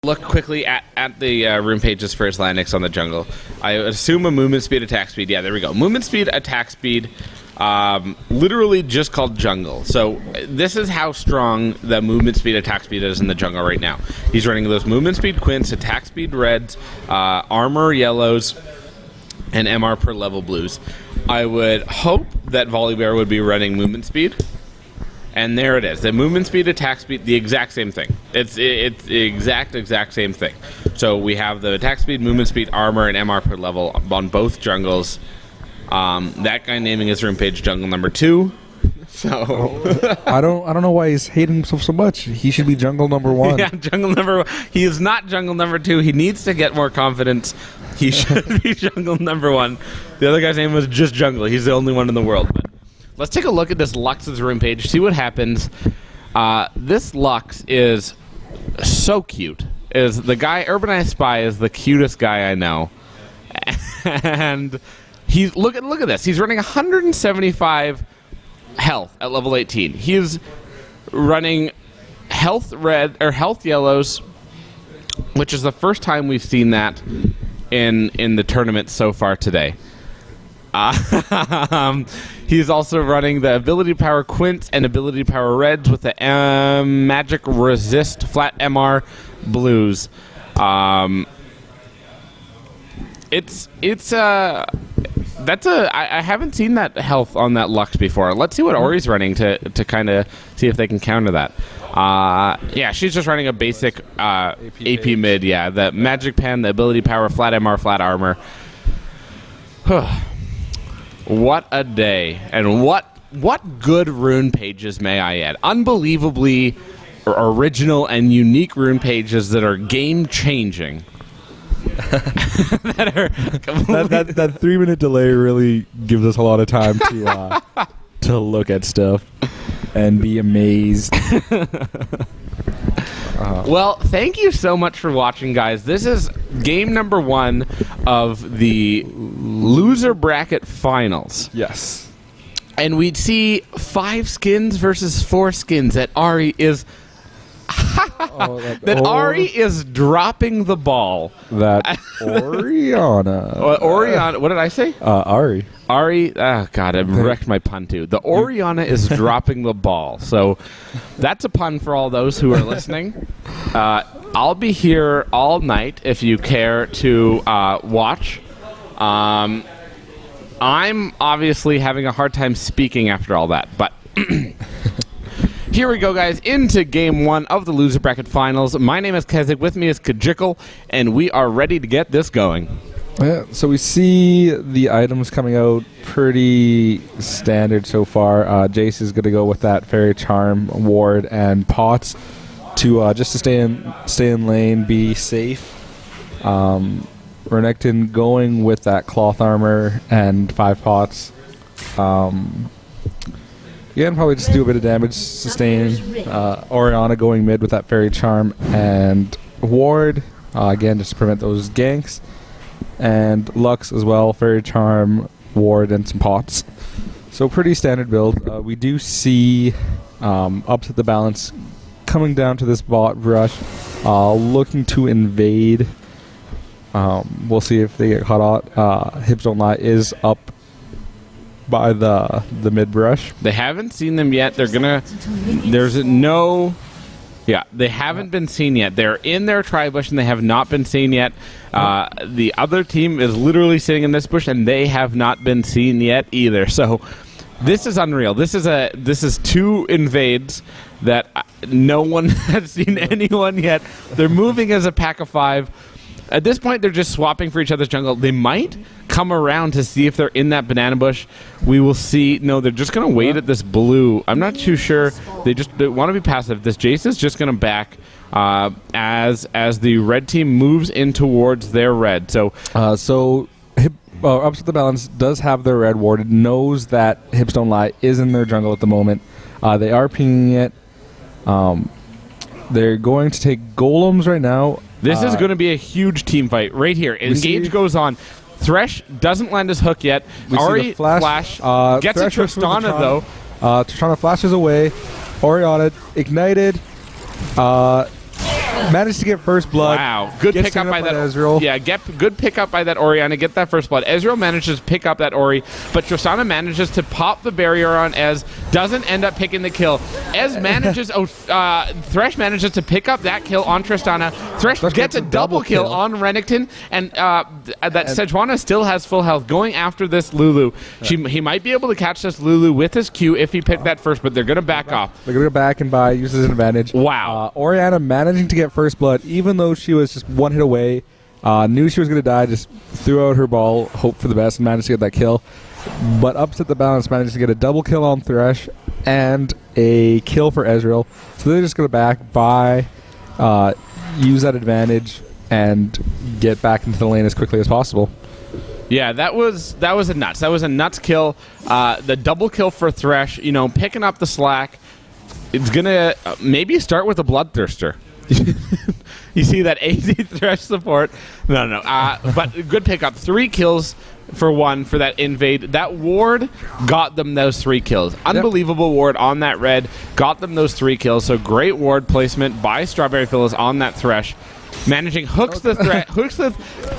look quickly at the rune pages for Islamics on the jungle. I assume a movement speed, attack speed. Yeah, there we go. Movement speed, attack speed. Literally just called jungle. So this is how strong the movement speed, attack speed is in the jungle right now. He's running those movement speed quints, attack speed reds, armor yellows, and MR per level blues. I would hope that Volibear would be running movement speed. And there it is. The movement speed, attack speed, the exact same thing. It's the exact same thing. So we have the attack speed, movement speed, armor, and MR per level on both jungles. That guy naming his rune page jungle number 2. So I don't know why he's hating himself so much. He should be jungle number 1. Yeah, jungle number 1. He is not jungle number 2. He needs to get more confidence. He should be jungle number 1. The other guy's name was just jungle. He's the only one in the world. But let's take a look at this Lux's rune page, see what happens. This Lux is so cute. Is the guy Urbanized Spy is the cutest guy I know. And he's look at this. He's running 175 health at level 18. He's running health red or health yellows, which is the first time we've seen that in the tournament so far today. He's also running the ability power quints and ability power reds with the magic resist flat MR blues. I haven't seen that health on that Lux before. Let's see what Ori's running to kind of see if they can counter that. Yeah, she's just running a basic AP mid. Yeah, the magic pen, the ability power, flat MR, flat armor. What a day, and what good rune pages may I add? Unbelievably original and unique rune pages that are game changing. that 3-minute delay really gives us a lot of time to look at stuff and be amazed. Well, thank you so much for watching, guys. This is game number 1 of the loser bracket finals. Yes. And we'd see 5 skins versus 4 skins that Ari is... Ari is dropping the ball. That Orianna. Orianna, what did I say? Ari. Oh God, I wrecked my pun too. The Orianna is dropping the ball. So that's a pun for all those who are listening. I'll be here all night if you care to watch. I'm obviously having a hard time speaking after all that, but... Here we go, guys, into Game 1 of the Loser Bracket Finals. My name is Kezig, with me is Kajikal, and we are ready to get this going. Yeah, so we see the items coming out pretty standard so far. Jace is going to go with that Fairy Charm, Ward, and Pots to just to stay in lane, be safe. Renekton going with that Cloth Armor and 5 Pots. Yeah, and probably just do a bit of damage, sustain. Orianna going mid with that Fairy Charm and Ward, again, just to prevent those ganks. And Lux as well, Fairy Charm, Ward, and some Pots. So pretty standard build. We do see Upset the Balance coming down to this bot brush, looking to invade. We'll see if they get caught out. Hips Don't Lie is up by the mid brush. They haven't seen them yet. They haven't been seen yet. They're in their tri-bush and they have not been seen yet. The other team is literally sitting in this bush and they have not been seen yet either. So this is unreal. This is 2 invades that no one has seen anyone yet. They're moving as a pack of 5. At this point, they're just swapping for each other's jungle. They might come around to see if they're in that banana bush. We will see. No, they're just going to wait at this blue. I'm not too sure. They want to be passive. This Jace is just going to back as the red team moves in towards their red. So, Upset the Balance does have their red warded. Knows that Hips Don't Lie is in their jungle at the moment. They are pinging it. They're going to take golems right now. This is going to be a huge team fight right here. Engage goes on. Thresh doesn't land his hook yet. Ari flash gets a Tristana though. Tristana flashes away. Orianna ignited. Managed to get first blood. Wow, good Gets pickup taken by up that Ezreal. Yeah, good pickup by that Orianna. Get that first blood. Ezreal manages to pick up that Ori, but Tristana manages to pop the barrier on Ez. Doesn't end up picking the kill. Ez manages. Thresh manages to pick up that kill on Tristana. Thresh gets a double kill on Renekton, and that Sejuani still has full health. Going after this Lulu, he might be able to catch this Lulu with his Q if he picked that first, but they're gonna back off. They're going to go back and buy, uses an advantage. Wow. Orianna managing to get first blood, even though she was just one hit away. Knew she was going to die, just threw out her ball, hoped for the best, and managed to get that kill. But upset the balance, managed to get a double kill on Thresh and a kill for Ezreal. So they're just going to back, buy, use that advantage, and get back into the lane as quickly as possible. Yeah, that was a nuts. That was a nuts kill. The double kill for Thresh, picking up the slack. It's gonna maybe start with a Bloodthirster. You see that AD Thresh support? No. But good pickup. 3 kills for 1 for that invade. That ward got them those 3 kills. Unbelievable ward on that red. Got them those 3 kills. So great ward placement by Strawberry Phyllis on that Thresh. Managing hooks the threat,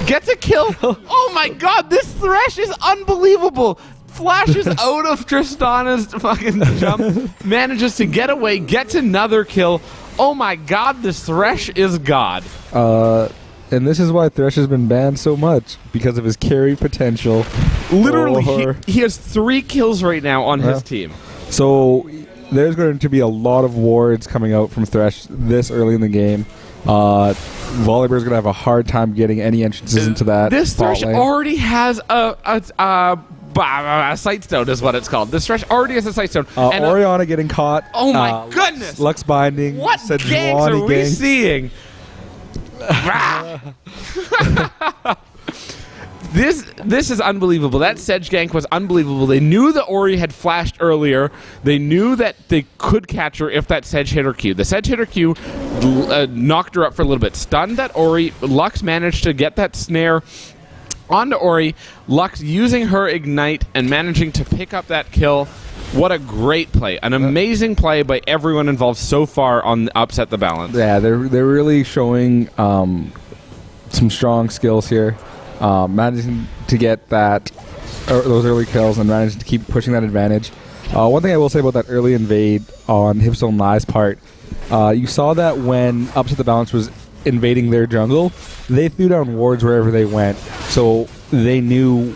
gets a kill. Oh my god, this Thresh is unbelievable. Flashes out of Tristana's fucking jump, manages to get away, gets another kill. Oh my god, this Thresh is god. And this is why Thresh has been banned so much, because of his carry potential. Literally, he has 3 kills right now on his team. So there's going to be a lot of wards coming out from Thresh this early in the game. Volibear's going to have a hard time getting any entrances into that. This Thresh lane. already has a Sightstone is what it's called. This Thresh already has a Sightstone. And Orianna getting caught. Oh my goodness! Lux binding. What ganks are we seeing? This is unbelievable. That Sedge gank was unbelievable. They knew the Ori had flashed earlier. They knew that they could catch her if that Sedge hit her Q. The Sedge hit her Q, knocked her up for a little bit, stunned that Ori. Lux managed to get that snare onto Ori. Lux using her Ignite and managing to pick up that kill. What a great play. An amazing play by everyone involved so far on Upset the Balance. Yeah, they're really showing some strong skills here. Managing to get those early kills and managing to keep pushing that advantage. One thing I will say about that early invade on Hipstone Lie's part, you saw that when Upset the Balance was invading their jungle, they threw down wards wherever they went, so they knew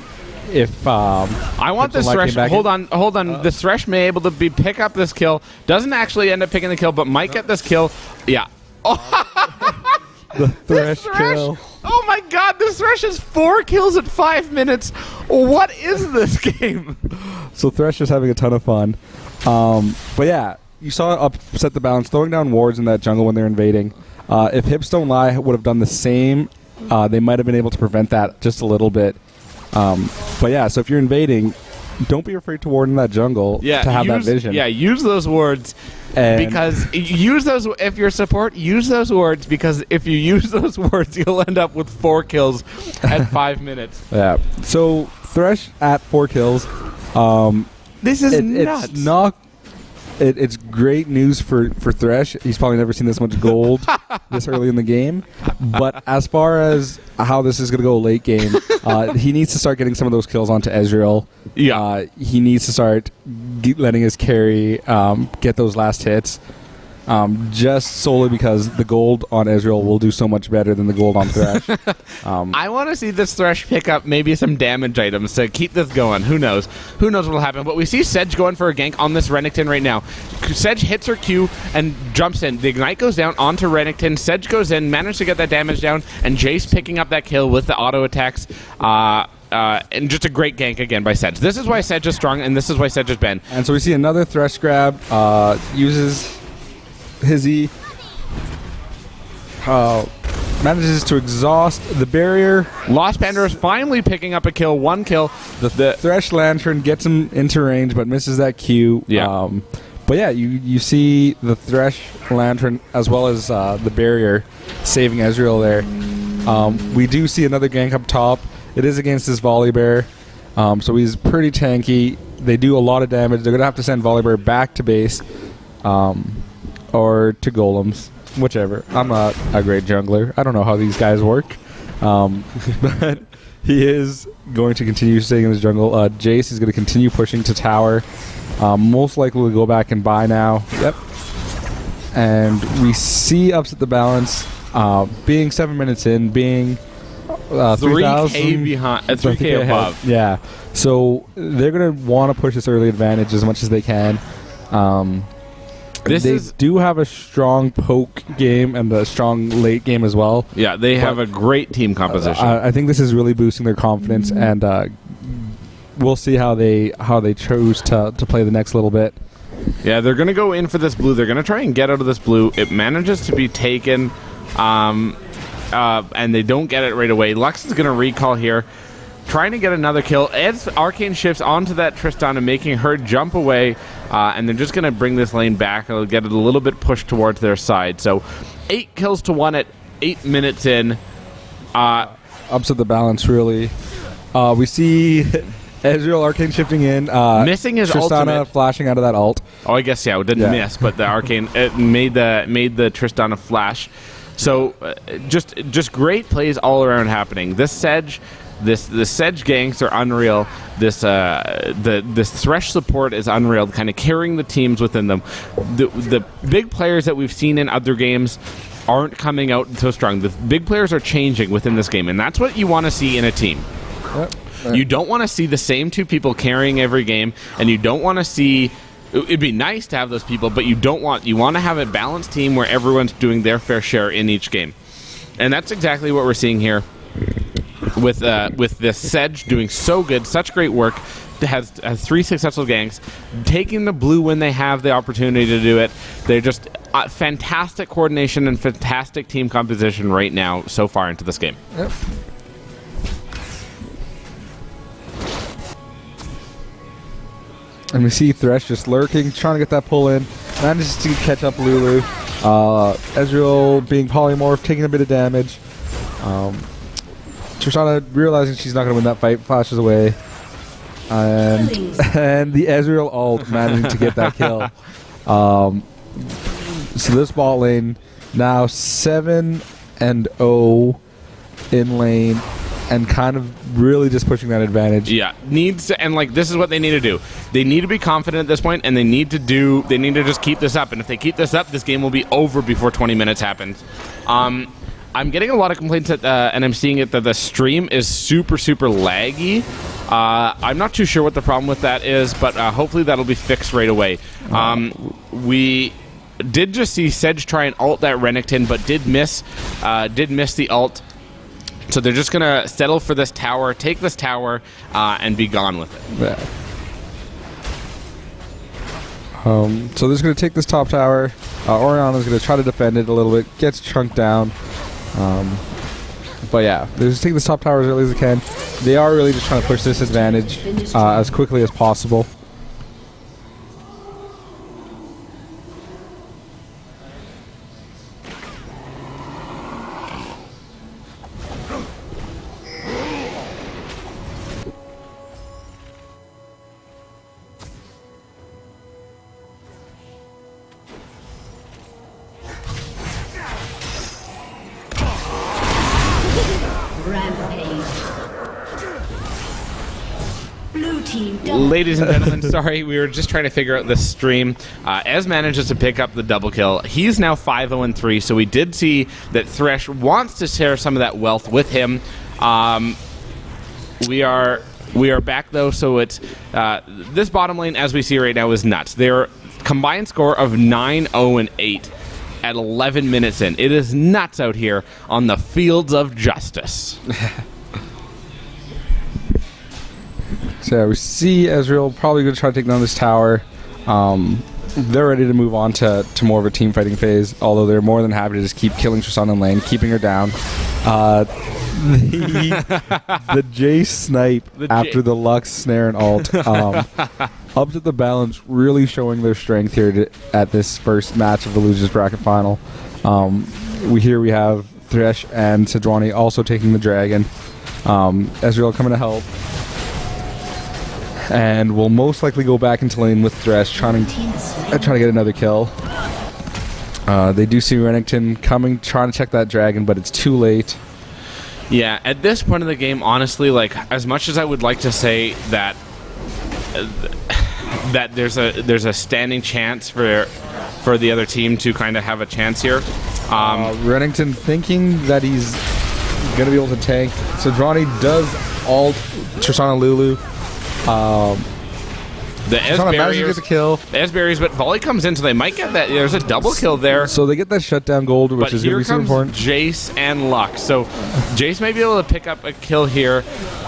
if I want this Thresh. Hold on. This Thresh may able to pick up this kill. Doesn't actually end up picking the kill, but might get this kill. Yeah. The Thresh kill. Oh my god, this Thresh has 4 kills at 5 minutes. What is this game? So Thresh is having a ton of fun. But yeah, you saw Upset the Balance throwing down wards in that jungle when they're invading. If Hipstone Lie would have done the same, they might have been able to prevent that just a little bit. But yeah, so if you're invading, don't be afraid to ward in that jungle to have that vision. Yeah, use those wards. Because use those if you're support, use those wards, because if you use those wards, you'll end up with 4 kills at 5 minutes. Yeah. So Thresh at 4 kills. This is nuts. It's great news for Thresh. He's probably never seen this much gold this early in the game. But as far as how this is going to go late game, he needs to start getting some of those kills onto Ezreal. Yeah. He needs to start letting his carry get those last hits. Just solely because the gold on Ezreal will do so much better than the gold on Thresh. I want to see this Thresh pick up maybe some damage items to keep this going. Who knows? Who knows what will happen? But we see Sedge going for a gank on this Renekton right now. Sedge hits her Q and jumps in. The Ignite goes down onto Renekton. Sedge goes in, manages to get that damage down, and Jace picking up that kill with the auto attacks. And just a great gank again by Sedge. This is why Sedge is strong, and this is why Sedge is Ben. And so we see another Thresh grab. Uses his E. Manages to exhaust the barrier. Lost Panda is finally picking up a kill. 1 kill. The Thresh Lantern gets him into range, but misses that Q. Yeah. But yeah, you see the Thresh Lantern as well as the barrier saving Ezreal there. We do see another gank up top. It is against this Volibear, so he's pretty tanky. They do a lot of damage. They're going to have to send Volibear back to base or to Golems. whichever. I'm not a great jungler. I don't know how these guys work. But he is going to continue staying in his jungle. Jace is going to continue pushing to tower. Most likely we'll go back and buy now. Yep. And we see Upset the Balance being 7 minutes in, being 3K behind, 3K above. Yeah. So they're going to want to push this early advantage as much as they can. They do have a strong poke game and a strong late game as well. Yeah, they have a great team composition. I think this is really boosting their confidence, and we'll see how they chose to play the next little bit. Yeah, they're going to go in for this blue. They're going to try and get out of this blue. It manages to be taken, and they don't get it right away. Lux is going to recall here, trying to get another kill. As Arcane shifts onto that Tristana, making her jump away, and they're just going to bring this lane back. They'll get it a little bit pushed towards their side. So 8 kills to 1 at 8 minutes in. Upset the balance, really. We see Ezreal Arcane shifting in. Missing his Tristana ultimate. flashing out of that ult. Oh, I guess, yeah, it didn't miss, but the Arcane it made the Tristana flash. So just great plays all around happening. This Sedge, the Sedge ganks are unreal. This Thresh support is unreal, kind of carrying the teams within them. The big players that we've seen in other games aren't coming out so strong. The big players are changing within this game, and that's what you want to see in a team. Yep. You don't want to see the same two people carrying every game, and you don't want to see... It'd be nice to have those people, but you want to have a balanced team where everyone's doing their fair share in each game. And that's exactly what we're seeing here with this Sedge doing so good, such great work. Has 3 successful ganks, taking the blue when they have the opportunity to do it. They're just fantastic coordination and fantastic team composition right now so far into this game. Yep. And we see Thresh just lurking, trying to get that pull in. Manages to catch up Lulu. Ezreal being polymorph, taking a bit of damage. Tristana realizing she's not going to win that fight, flashes away. And the Ezreal ult managing to get that kill. So this bot lane now 7-0 in lane. And kind of really just pushing that advantage. Yeah, needs to, and like this is what they need to do. They need to be confident at this point, and they need to just keep this up. And if they keep this up, this game will be over before 20 minutes happens. I'm getting a lot of complaints that, and I'm seeing it that the stream is super laggy. I'm not too sure what the problem with that is, but hopefully that'll be fixed right away. We did just see Sedge try and ult that Renekton, but did miss the ult. So they're just going to settle for this tower, take this tower, and be gone with it. Yeah. So they're just going to take this top tower. Orianna's going to try to defend it a little bit, gets chunked down. But yeah, they're just taking this top tower as early as they can. They are really just trying to push this advantage as quickly as possible. Ladies and gentlemen, sorry, we were just trying to figure out this stream. Ez manages to pick up the double kill. He's now 5-0-3, so we did see that Thresh wants to share some of that wealth with him. We are back though, so it's this bottom lane as we see right now is nuts. Their combined score of 9-0-8 at 11 minutes in. It is nuts out here on the fields of justice. So yeah, we see Ezreal probably going to try to take down this tower. They're ready to move on to more of a team fighting phase, although they're more than happy to just keep killing Tristana in lane, keeping her down. The Jace snipe after the Lux snare and ult. Upset the balance, really showing their strength here at this first match of the losers bracket final. We have Thresh and Sejuani also taking the dragon. Ezreal coming to help. And we'll most likely go back into lane with Thresh, trying to get another kill. They do see Renekton coming, trying to check that dragon, but it's too late. Yeah, at this point of the game, honestly, like, as much as I would like to say that that there's a standing chance for the other team to kind of have a chance here. Renekton thinking that he's going to be able to tank. So Drani does ult Tristana Lulu. The S Tristana manages to barriers, get the kill. the S barriers, but Volley comes in, so they might get that. There's a double kill there. So they get that shutdown gold, which But is going to here be super comes important. Jace and Lux. So Jace may be able to pick up a kill here.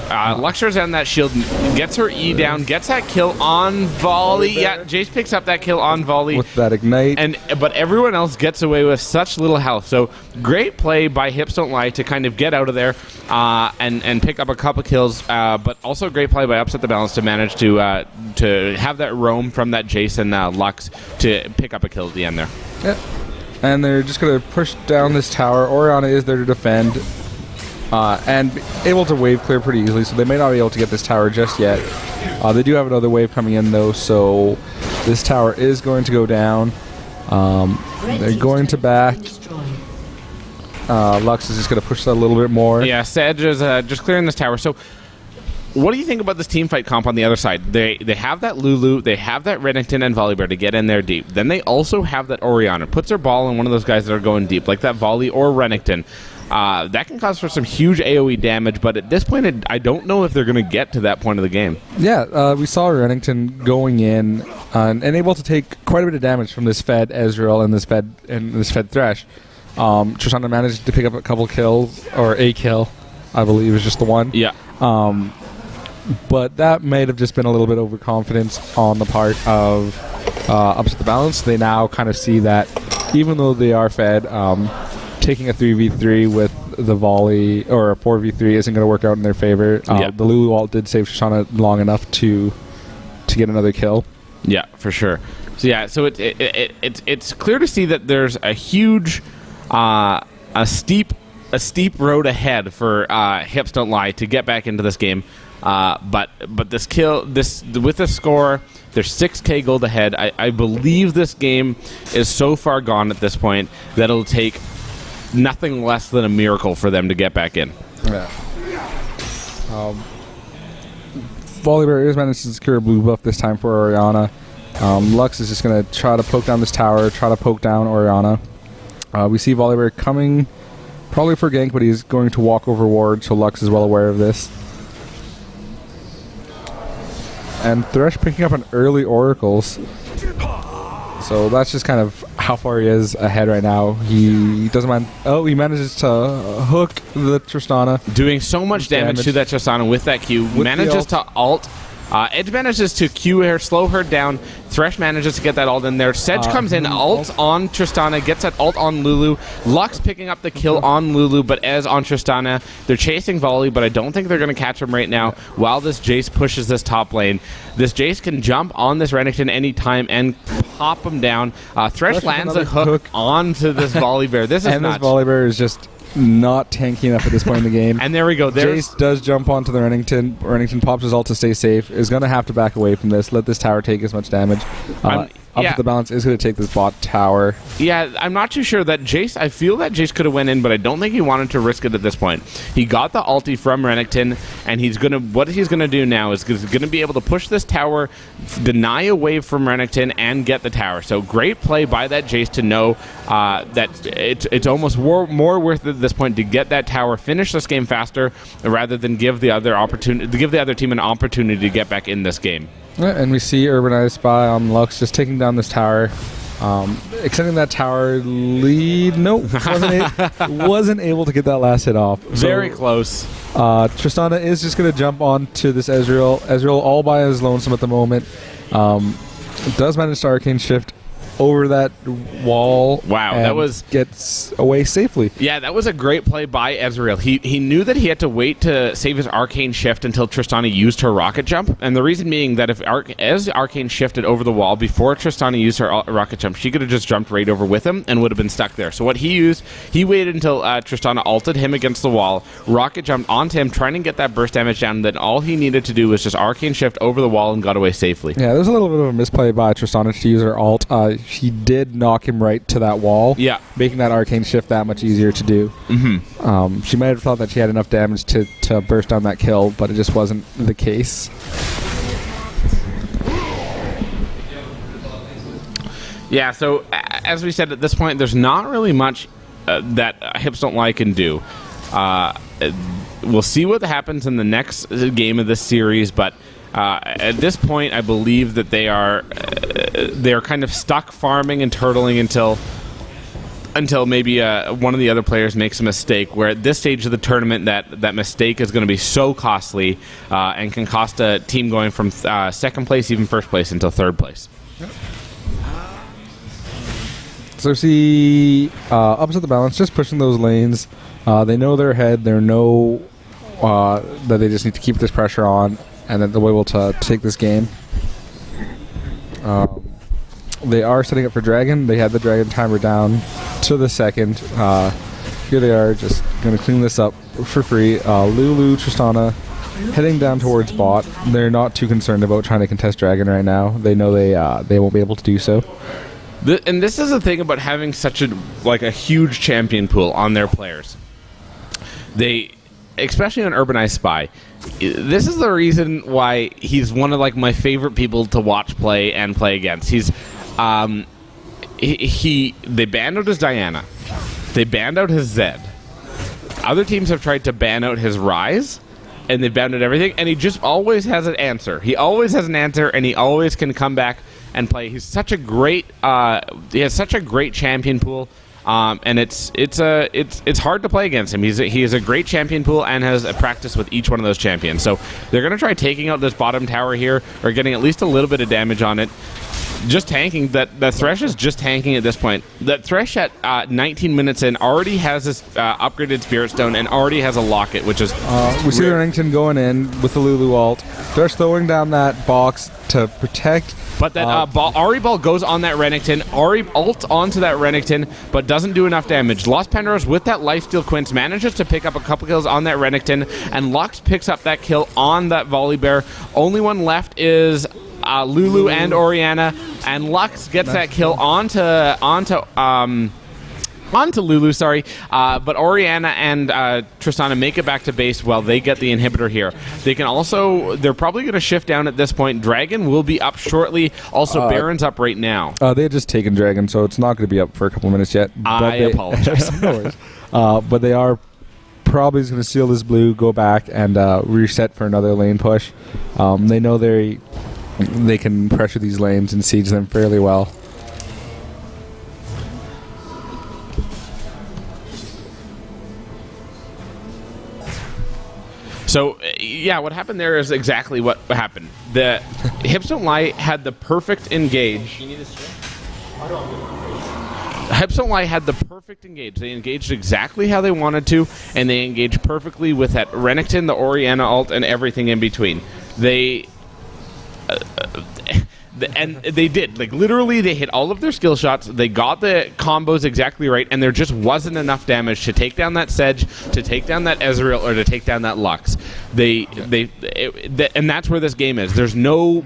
Luxor's on that shield, gets her E down, gets that kill on Volley. Yeah, Jace picks up that kill on Volley. With that ignite. But everyone else gets away with such little health. So great play by Hips Don't Lie to kind of get out of there and pick up a couple kills. But also great play by Upset the Balance to manage to have that roam from that Jace and Lux to pick up a kill at the end there. Yeah. And they're just going to push down this tower. Orianna is there to defend. And able to wave clear pretty easily, so they may not be able to get this tower just yet. They do have another wave coming in, though, so this tower is going to go down. They're going to back. Lux is just going to push that a little bit more. Yeah, Sedge is just clearing this tower. So what do you think about this team fight comp on the other side? They have that Lulu, they have that Renekton and Volibear to get in there deep. Then they also have that Orianna. Puts her ball in one of those guys that are going deep, like that Volley or Renekton. That can cause for some huge AoE damage, but at this point, I don't know if they're going to get to that point of the game. Yeah, we saw Renekton going in and able to take quite a bit of damage from this fed Ezreal and this fed Thresh. Tristana managed to pick up a couple kills, or a kill, I believe, was just the one. Yeah. But that may have just been a little bit overconfidence on the part of Upset the Balance. They now kind of see that even though they are fed, taking a 3v3 with the Volley or a 4v3 isn't going to work out in their favor. The Lulu ult did save Tristana long enough to get another kill. Yeah, for sure. So yeah, so it's clear to see that there's a huge, a steep road ahead for Hips Don't Lie to get back into this game. But with the score, there's 6k gold ahead. I believe this game is so far gone at this point that it'll take nothing less than a miracle for them to get back in. Yeah. Volibear is managed to secure a blue buff this time for Orianna. Lux is just going to try to poke down this tower, try to poke down Orianna. We see Volibear coming probably for gank, but he's going to walk over ward, so Lux is well aware of this. And Thresh picking up an early Oracles. So that's just kind of how far he is ahead right now. He doesn't mind. Oh, he manages to hook the Tristana. Doing so much damage to that Tristana with that Q. Manages to ult. Edge manages to Q her, slow her down. Thresh manages to get that ult in there. Sedge comes in, ult on Tristana, gets that ult on Lulu. Lux picking up the kill on Lulu, but Ez on Tristana. They're chasing Volley, but I don't think they're going to catch him right now while this Jace pushes this top lane. This Jace can jump on this Renekton anytime and pop him down. Thresh lands a hook onto this Volibear. This is and nuts. This Volibear is just not tanky enough at this point in the game. And there we go. Jace does jump onto the Renekton. Renekton pops his ult to stay safe. Is going to have to back away from this. Let this tower take as much damage. Upset the Balance is going to take this bot tower. Yeah, I'm not too sure that Jace. I feel that Jace could have went in, but I don't think he wanted to risk it at this point. He got the ulti from Renekton, and what he's gonna do now is gonna be able to push this tower, deny a wave from Renekton, and get the tower. So great play by that Jace to know that it's almost more worth it at this point to get that tower, finish this game faster, rather than give the other team an opportunity to get back in this game. And we see Urbanized Spy on Lux just taking down this tower. Extending that tower lead. Nope. Wasn't able to get that last hit off. Very close. Tristana is just going to jump onto this Ezreal. Ezreal all by his lonesome at the moment. Does manage to Arcane Shift over that wall. Wow, that gets away safely. Yeah, that was a great play by Ezreal. He knew that he had to wait to save his Arcane Shift until Tristana used her Rocket Jump, and the reason being that as Arcane shifted over the wall before Tristana used her Rocket Jump, she could have just jumped right over with him and would have been stuck there. So what he waited until Tristana ulted him against the wall, Rocket Jumped onto him, trying to get that burst damage down, then all he needed to do was just Arcane Shift over the wall and got away safely. Yeah, there's a little bit of a misplay by Tristana to use her ult. he did knock him right to that wall. Yeah. Making that arcane shift that much easier to do. Mm-hmm. She might have thought that she had enough damage to burst down that kill, but it just wasn't the case. Yeah, so as we said, at this point, there's not really much that Hips Don't Lie can do. We'll see what happens in the next game of this series, but at this point, I believe that they are kind of stuck farming and turtling until maybe one of the other players makes a mistake, where at this stage of the tournament that mistake is going to be so costly and can cost a team going from second place, even first place, until third place. So see, upset the balance, just pushing those lanes. They know they're ahead. They know that they just need to keep this pressure on, and that they'll be able to take this game. They are setting up for Dragon. They had the Dragon timer down to the second. Here they are, just going to clean this up for free. Lulu, Tristana, heading down towards bot. They're not too concerned about trying to contest Dragon right now. They know they won't be able to do so. And this is the thing about having such a huge champion pool on their players. They, especially on Urbanized Spy, this is the reason why he's one of my favorite people to watch play and play against. He's they banned out his Diana, they banned out his Zed. Other teams have tried to ban out his Ryze, and they've banned out everything, and he just always has an answer. He always has an answer, and he always can come back and play. He's such a great. He has such a great champion pool, and it's hard to play against him. He is a great champion pool and has a practice with each one of those champions. So they're going to try taking out this bottom tower here, or getting at least a little bit of damage on it. Just tanking. That Thresh is just tanking at this point. That Thresh at 19 minutes in already has his upgraded Spirit Stone and already has a Locket, which is we see the Renekton going in with the Lulu ult. Thresh throwing down that box to protect. But that Ahri Ball goes on that Renekton. Ahri ult onto that Renekton, but doesn't do enough damage. Lost Penrose with that Lifesteal Quince manages to pick up a couple kills on that Renekton, and Lux picks up that kill on that Volibear. Only one left is Lulu and Orianna, and Lux gets that kill onto Lulu, sorry. But Orianna and Tristana make it back to base while they get the inhibitor here. They're probably going to shift down at this point. Dragon will be up shortly. Also, Baron's up right now. They had just taken Dragon, so it's not going to be up for a couple minutes yet. I apologize. No worries. But they are probably going to seal this blue, go back, and reset for another lane push. They know they can pressure these lanes and siege them fairly well. So, yeah, what happened there is exactly what happened. The Hips Don't Lie had the perfect engage. Hips Don't Lie had the perfect engage. They engaged exactly how they wanted to, and they engaged perfectly with that Renekton, the Orianna ult, and everything in between. And they did. Literally, they hit all of their skill shots. They got the combos exactly right, and there just wasn't enough damage to take down that Sedge, to take down that Ezreal, or to take down that Lux. And that's where this game is. There's no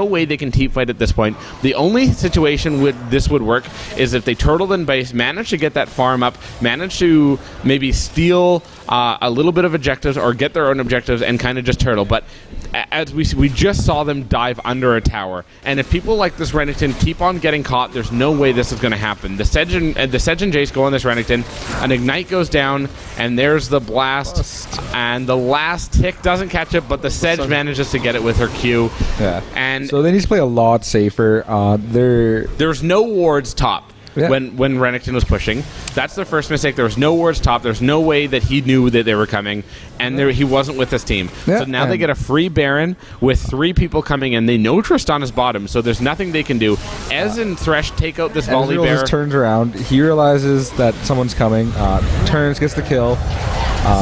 way they can team fight at this point. The only situation this would work is if they turtled in base, managed to get that farm up, managed to maybe steal a little bit of objectives or get their own objectives and kind of just turtle. But as we just saw them dive under a tower, and if people like this Renekton keep on getting caught, there's no way this is going to happen. The Sedge and Jace go on this Renekton, an Ignite goes down, and there's the blast, and the last tick doesn't catch it, but the Sedge manages to get it with her Q. Yeah. And so they need to play a lot safer. There's no wards top. Yeah. When Renekton was pushing. That's their first mistake. There was no wards top. There's no way that he knew that they were coming, and he wasn't with his team. Yeah, so now they get a free Baron with 3 people coming in. They know Tristana's bottom, so there's nothing they can do. Ez and Thresh take out this Volibear. Ezreal just turns around. He realizes that someone's coming. Turns, gets the kill.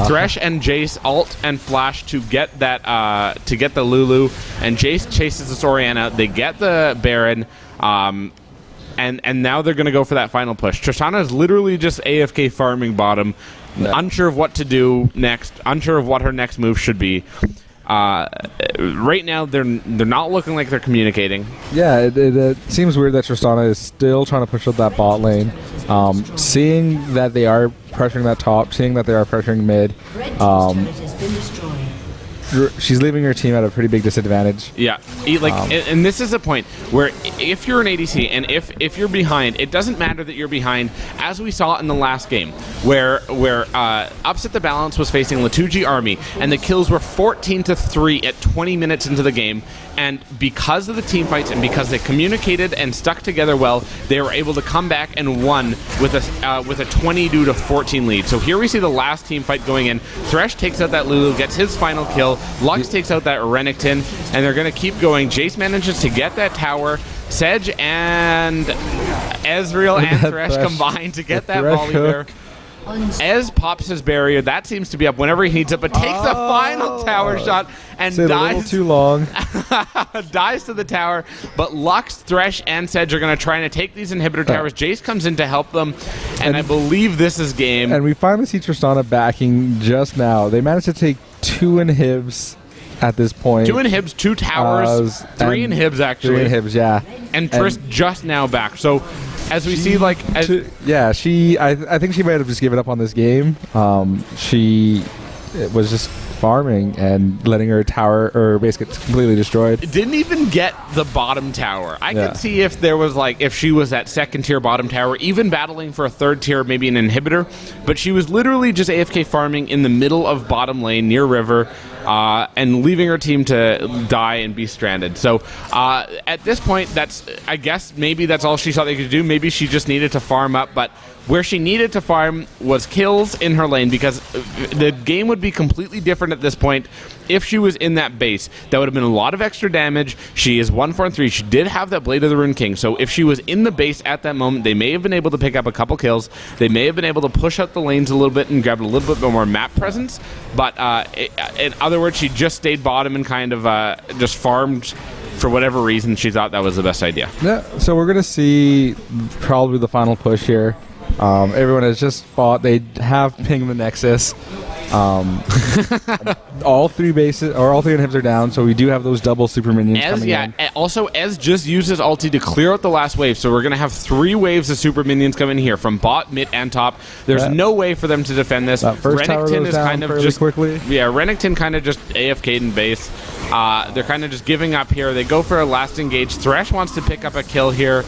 Thresh and Jace ult and flash to get that to get the Lulu, and Jace chases this Orianna. They get the Baron. And now they're going to go for that final push. Tristana is literally just AFK farming bottom, unsure of what to do next, unsure of what her next move should be. Right now, they're not looking like they're communicating. Yeah, it seems weird that Tristana is still trying to push up that bot lane. Seeing that they are pressuring that top, seeing that they are pressuring mid, she's leaving her team at a pretty big disadvantage. Yeah, and this is a point where if you're an ADC and if you're behind, it doesn't matter that you're behind, as we saw in the last game, where Upset the Balance was facing Latuji Army, and the kills were 14-3 at 20 minutes into the game, and because of the team fights and because they communicated and stuck together well, they were able to come back and won with a 22-14 lead. So here we see the last team fight going in. Thresh takes out that Lulu, gets his final kill. Lux takes out that Renekton, and they're going to keep going. Jace manages to get that tower. Sedge and Ezreal and Thresh combine to get that volley there. Ez pops his barrier. That seems to be up whenever he needs it, but takes a final tower shot and dies. A little too long. Dies to the tower. But Lux, Thresh, and Sedge are going to try and take these inhibitor towers. Jace comes in to help them, and I believe this is game. And we finally see Tristana backing just now. They managed to take 2 inhibs at this point. 2 inhibs, 2 towers, 3 inhibs actually. 3 inhibs, yeah. And Trist just now back. So as we see, like, I think she might have just given up on this game. She was just farming and letting her tower or base get completely destroyed. Didn't even get the bottom tower. I could see if there was if she was at second tier bottom tower, even battling for a third tier, maybe an inhibitor, but she was literally just AFK farming in the middle of bottom lane near river. And leaving her team to die and be stranded. So at this point, I guess maybe that's all she thought they could do. Maybe she just needed to farm up, but where she needed to farm was kills in her lane, because the game would be completely different at this point if she was in that base. That would have been a lot of extra damage. She is 1-4-3. She did have that Blade of the Rune King, so if she was in the base at that moment, they may have been able to pick up a couple kills. They may have been able to push out the lanes a little bit and grab a little bit more map presence, but in other words, she just stayed bottom and kind of just farmed for whatever reason. She thought that was the best idea. Yeah, so we're going to see probably the final push here. Everyone has just fought. They have pinged the Nexus. All 3 bases, or all 3 inhibs are down, so we do have those double super minions coming in. Also, Ez just uses ulti to clear out the last wave, so we're going to have 3 waves of super minions coming here from bot, mid, and top. There's no way for them to defend this. That first tower goes down kind of just quickly. Yeah, Renekton kind of just AFK'd in base. They're kind of just giving up here. They go for a last engage. Thresh wants to pick up a kill here.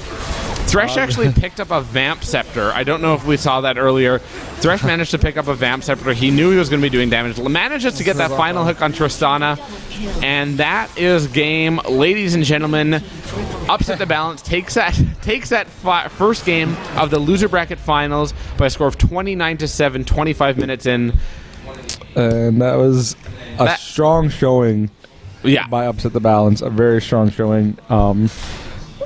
Thresh actually picked up a Vamp Scepter. I don't know if we saw that earlier. Thresh managed to pick up a Vamp Scepter. He knew he was going to be doing damage. Manages to get that final hook on Tristana. And that is game. Ladies and gentlemen, Upset the Balance takes that first game of the loser bracket finals by a score of 29-7, 25 minutes in. And that was a strong showing by Upset the Balance. A very strong showing.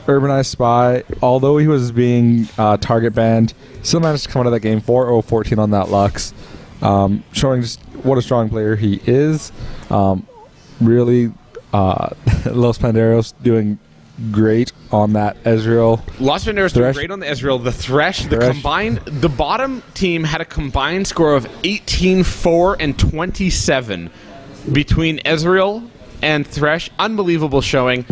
Urbanized Spy, although he was being target banned, still managed to come out of that game 4-0-14 on that Lux, showing just what a strong player he is. Really, Los Panderos doing great on that Ezreal. Los Panderos doing great on the Ezreal. The Thresh, the bottom team had a combined score of 18-4 and 27 between Ezreal and Thresh. Unbelievable showing.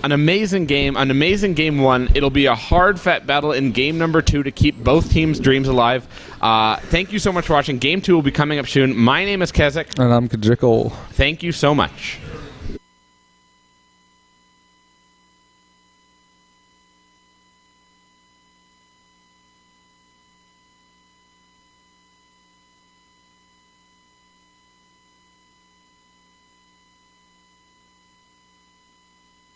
An amazing game. An amazing game 1. It'll be a hard, fat battle in game number 2 to keep both teams' dreams alive. Thank you so much for watching. Game 2 will be coming up soon. My name is Kezek. And I'm Kajikal. Thank you so much.